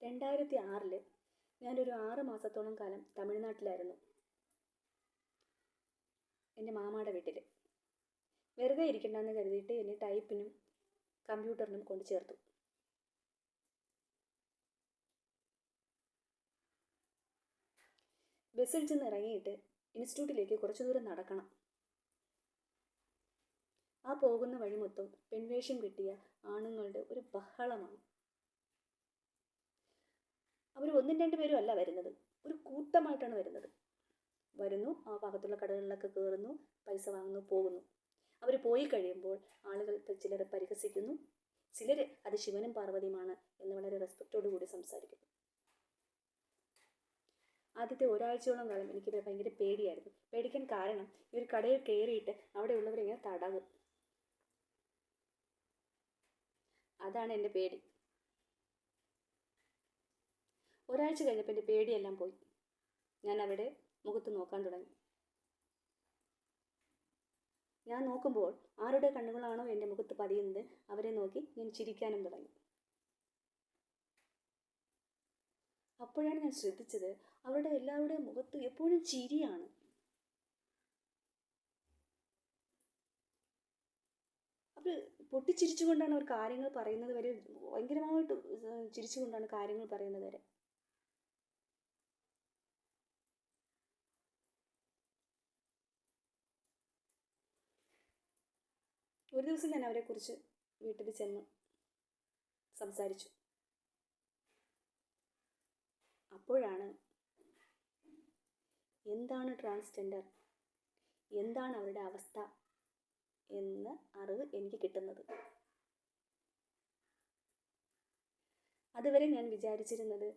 2006 ഞാനൊരു 6 മാസത്തോളം കാലം തമിഴ്നാട്ടിലായിരുന്നു, എൻ്റെ മാമായുടെ വീട്ടിൽ. വെറുതെ ഇരിക്കണ്ടെന്ന് കരുതിയിട്ട് എന്നെ ടൈപ്പിനും കമ്പ്യൂട്ടറിനും കൊണ്ട് ചേർത്തു. ബസ്സിൽ ചെന്ന് ഇറങ്ങിയിട്ട് ഇൻസ്റ്റിറ്റ്യൂട്ടിലേക്ക് കുറച്ചു ദൂരം നടക്കണം. ആ പോകുന്ന വഴി മൊത്തം പെൺവേഷം കിട്ടിയ ആണുങ്ങളുടെ ഒരു ബഹളമാണ്. അവർ ഒന്നും രണ്ടു പേരും അല്ല വരുന്നത്, ഒരു കൂട്ടമായിട്ടാണ് വരുന്നത്. വരുന്നു, ആ ഭാഗത്തുള്ള കടകളിലൊക്കെ കയറുന്നു, പൈസ വാങ്ങുന്നു, പോകുന്നു. അവർ പോയി കഴിയുമ്പോൾ ആളുകൾ ചിലർ പരിഹസിക്കുന്നു, ചിലർ അത് ശിവനും പാർവതിയുമാണ് എന്ന് വളരെ റെസ്പെക്റ്റോടു കൂടി സംസാരിക്കുന്നു. ആദ്യത്തെ ഒരാഴ്ചയോളം കാലം എനിക്ക് ഭയങ്കര പേടിയായിരുന്നു. പേടിക്കാൻ കാരണം, ഈ ഒരു കടയിൽ കയറിയിട്ട് അവിടെയുള്ളവരിങ്ങനെ തടവും. അതാണ് എൻ്റെ പേടി. ഒരാഴ്ച കഴിഞ്ഞപ്പോൾ എൻ്റെ പേടിയെല്ലാം പോയി. ഞാൻ അവിടെ മുഖത്ത് നോക്കാൻ തുടങ്ങി. ഞാൻ നോക്കുമ്പോൾ ആരുടെ കണ്ണുകളാണോ എൻ്റെ മുഖത്ത് പതിയുന്നത് അവരെ നോക്കി ഞാൻ ചിരിക്കാനും തുടങ്ങി. അപ്പോഴാണ് ഞാൻ ശ്രദ്ധിച്ചത്, അവരുടെ എല്ലാവരുടെയും മുഖത്ത് എപ്പോഴും ചിരിയാണ്. അവർ പൊട്ടിച്ചിരിച്ചുകൊണ്ടാണ് അവർ കാര്യങ്ങൾ പറയുന്നത് വരെ, ഭയങ്കരമായിട്ട് ചിരിച്ചുകൊണ്ടാണ് കാര്യങ്ങൾ പറയുന്നത് വരെ. ഒരു ദിവസം ഞാൻ അവരെക്കുറിച്ച് വീട്ടിൽ ചെന്ന് സംസാരിച്ചു. അപ്പോഴാണ് എന്താണ് ട്രാൻസ്ജെൻഡർ, എന്താണ് അവരുടെ അവസ്ഥ എന്ന അറിവ് എനിക്ക് കിട്ടുന്നത്. അതുവരെ ഞാൻ വിചാരിച്ചിരുന്നത്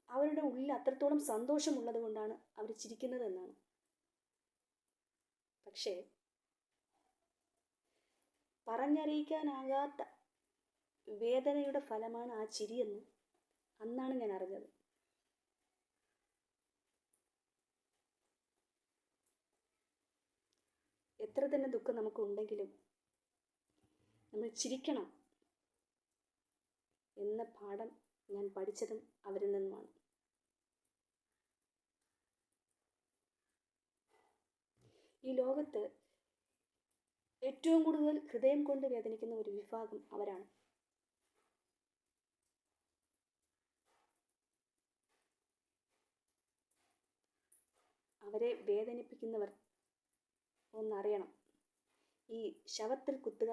അവരുടെ ഉള്ളിൽ അത്രത്തോളം സന്തോഷമുള്ളത് കൊണ്ടാണ് അവർ ചിരിക്കുന്നത് എന്നാണ്. പക്ഷേ പറഞ്ഞറിയിക്കാനാകാത്ത വേദനയുടെ ഫലമാണ് ആ ചിരിയെന്ന് അന്നാണ് ഞാൻ അറിഞ്ഞത്. എത്ര തന്നെ ദുഃഖം നമുക്കുണ്ടെങ്കിലും നമ്മൾ ചിരിക്കണം എന്ന പാഠം ഞാൻ പഠിച്ചതും അവരിൽ നിന്നുമാണ്. ഈ ലോകത്ത് ഏറ്റവും കൂടുതൽ ഹൃദയം കൊണ്ട് വേദനിക്കുന്ന ഒരു വിഭാഗം അവരാണ്. അവരെ വേദനിപ്പിക്കുന്നവർ ഒന്നറിയണം, ഈ ശവത്തിൽ കുത്തുക